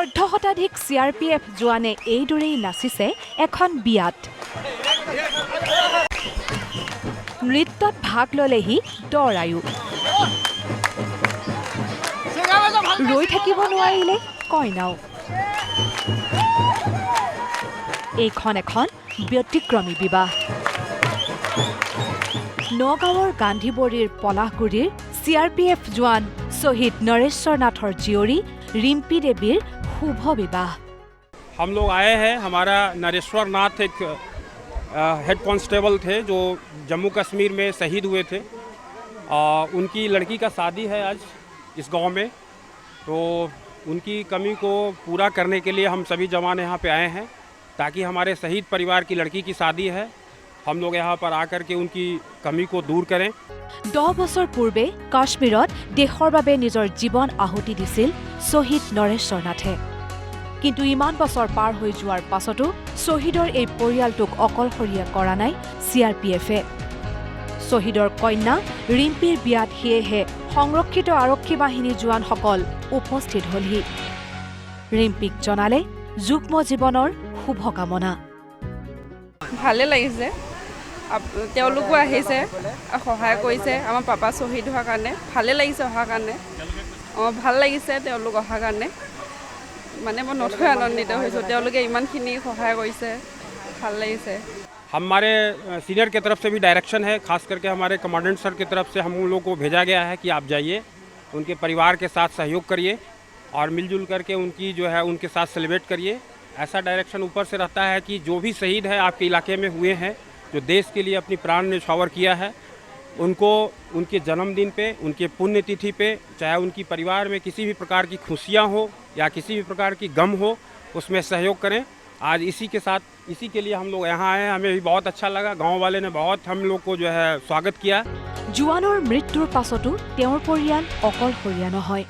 অৰ্ধশতাধিক CRPF জোৱানে এইদৰেই নাচিছে এখন বিয়াত। নৃত্যত ভাগ ললেহি দৰায়ো। ৰৈ থাকিব নোৱাৰিলে কইনাও। এইখন এখন ব্যতিক্ৰমী বিবাহ। নগাঁৱৰ গান্ধীবৰীৰ পলাশগুৰিৰ CRPF জোৱান শ্বহীদ নৰেশ্বৰ নাথৰ জীয়ৰী रिम्पी देवीर शुभ विवाह। हम लोग आए हैं, हमारा नरेश्वर नाथ एक हेड कांस्टेबल थे जो जम्मू कश्मीर में शहीद हुए थे। उनकी लड़की का शादी है आज इस गांव में, तो उनकी कमी को पूरा करने के लिए हम सभी जवान यहाँ पे आए हैं ताकि हमारे शहीद परिवार की लड़की की शादी है, हम लोग यहाँ पर आकर के उनकी कमी को दूर करें। 10 বছৰ পূৰ্বে কাশ্মীৰত দেশৰ বাবে নিজৰ জীৱন আহুতি দিছিল শ্বহীদ নৰেশ্বৰ নাথে। কিন্তু ইমান বছৰ পাৰ হৈ যোৱাৰ পাছতো শ্বহীদৰ এই পৰিয়ালটোক অকলশৰীয়া কৰা নাই CRPFে। শ্বহীদৰ কন্যা ৰিম্পীৰ বিয়াত সেয়েহে সংৰক্ষিত আৰক্ষী বাহিনী জোৱানসকল উপস্থিত হলহি। ৰিম্পীক জনালে যুগ্ম জীৱনৰ শুভকামনা। ভালে লাগিছে, তেওঁলোকো আহিছে, সহায় কৰিছে আমাৰ পাপা শ্বহীদ হোৱাৰ কাৰণে। ভালে লাগিছে অহাৰ কাৰণে, ভাল লাগিছে তেওঁলোক অহাৰ কাৰণে। মানে মই নথৈ আনন্দিত হৈছোঁ, তেওঁলোকে ইমানখিনি সহায় কৰিছে, ভাল লাগিছে। हमारे सीनियर की तरफ से भी डायरेक्शन है, खास करके हमारे कमांडेंट सर की तरफ से हम लोग को भेजा गया है कि आप जाइए, उनके परिवार के साथ सहयोग करिए और मिलजुल करके उनकी जो है उनके साथ सेलिब्रेट करिए। ऐसा डायरेक्शन ऊपर से रहता है कि जो भी शहीद है आपके इलाके में हुए हैं, जो देश के लिए अपनी प्राण न्यौछावर किया है, उनको उनके जन्मदिन पे, उनके पुण्यतिथि पे, चाहे उनकी परिवार में किसी भी प्रकार की खुशियाँ हो या किसी भी प्रकार की गम हो, उसमें सहयोग करें। आज इसी के लिए हम लोग यहाँ आए हैं, हमें भी बहुत अच्छा लगा। गांव वाले ने बहुत हम लोग को जो है स्वागत किया। জোৱানৰ মৃত্যুৰ পাছতো তেওঁৰ পৰিয়াল অকলশৰীয়া নহয়।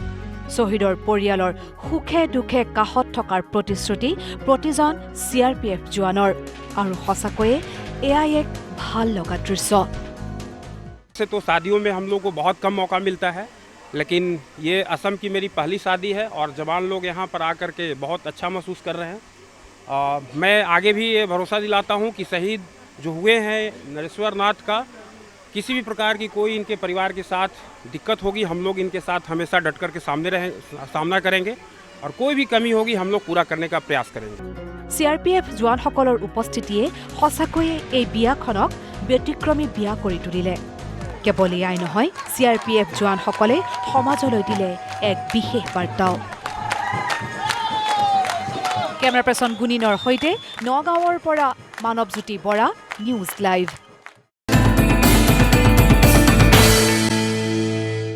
শ্বহীদৰ পৰিয়ালৰ সুখে দুখে কাষত থকাৰ প্ৰতিশ্ৰুতি প্ৰতিজন CRPF জোৱানৰ। আৰু সঁচাকৈয়ে এয়া এক ভাল লগা দৃশ্য। से तो शादियों में हम लोग को बहुत कम मौका मिलता है, लेकिन ये असम की मेरी पहली शादी है और जवान लोग यहाँ पर आकर के बहुत अच्छा महसूस कर रहे हैं। मैं आगे भी ये भरोसा दिलाता हूँ कि शहीद जो हुए हैं नरेश्वर नाथ का, किसी भी प्रकार की कोई इनके परिवार के साथ दिक्कत होगी, हम लोग इनके साथ हमेशा डट कर के सामना करेंगे और कोई भी कमी होगी हम लोग पूरा करने का प्रयास करेंगे। CRPF জোৱানসকলৰ উপস্থিতিয়ে সঁচাকৈয়ে এই বিয়াখনক ব্যতিক্ৰমী বিয়া কৰি তুলিলে। কেৱল এয়াই নহয়, CRPF জোৱানসকলে সমাজলৈ দিলে এক বিশেষ বাৰ্তাও। কেমেৰা পাৰ্চন গুণিনৰ সৈতে নগাঁৱৰ পৰা মানৱজ্যোতি বৰা, নিউজ লাইভ।